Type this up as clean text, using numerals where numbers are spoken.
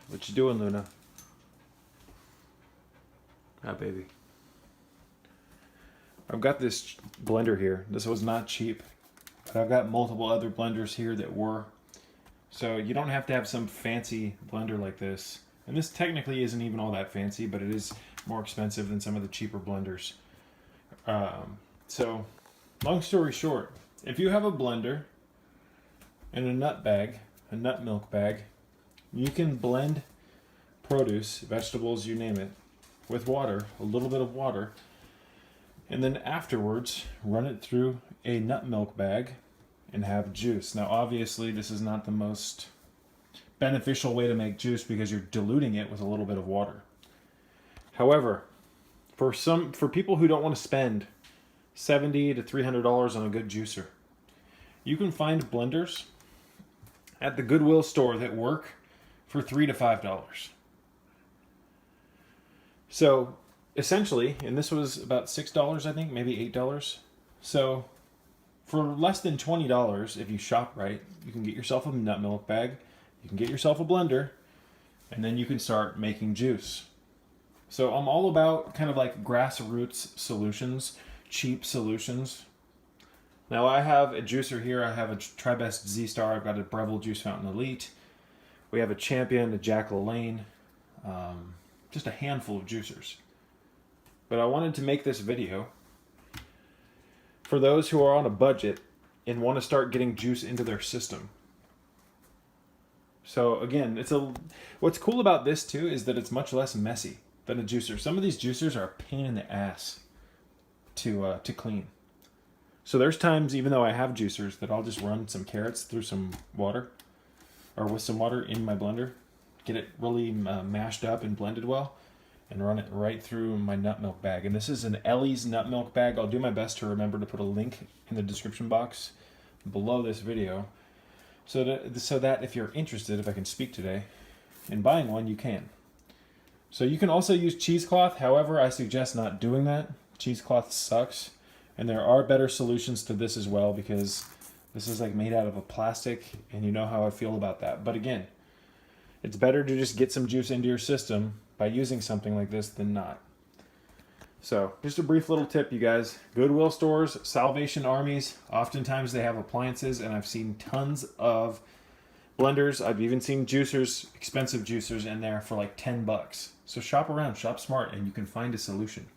What you doing, Luna? Ah, baby. I've got this blender here. This was not cheap, but I've got multiple other blenders here that were. So you don't have to have some fancy blender like this. And this technically isn't even all that fancy, but it is more expensive than some of the cheaper blenders. So, long story short, if you have a blender and a nut bag, a nut milk bag, you can blend produce, vegetables, you name it, with water, a little bit of water, and then afterwards run it through a nut milk bag and have juice. Now obviously this is not the most beneficial way to make juice because you're diluting it with a little bit of water. However, for people who don't want to spend $70 to $300 on a good juicer, you can find blenders at the Goodwill store that work for $3 to $5. So essentially, and this was about $6, I think, maybe $8. So for less than $20, if you shop right, you can get yourself a nut milk bag, you can get yourself a blender, and then you can start making juice. So I'm all about kind of like grassroots solutions, cheap solutions. Now I have a juicer here. I have a Tribest Z-Star. I've got a Breville Juice Fountain Elite. We have a Champion, a Jack LaLanne, just a handful of juicers. But I wanted to make this video for those who are on a budget and want to start getting juice into their system. So again, what's cool about this too is that it's much less messy than a juicer. Some of these juicers are a pain in the ass to clean. So there's times, even though I have juicers, that I'll just run some carrots through some water, or with some water in my blender, get it really mashed up and blended well, and run it right through my nut milk bag. And this is an Ellie's nut milk bag. I'll do my best to remember to put a link in the description box below this video, so that if you're interested, if I can speak today, in buying one, you can. So you can also use cheesecloth. However, I suggest not doing that. Cheesecloth sucks. And there are better solutions to this as well, because this is like made out of a plastic, and you know how I feel about that. But again, it's better to just get some juice into your system by using something like this than not. So just a brief little tip, you guys. Goodwill stores, Salvation Armies, oftentimes they have appliances, and I've seen tons of blenders. I've even seen juicers, expensive juicers in there for like $10. So shop around, shop smart, and you can find a solution.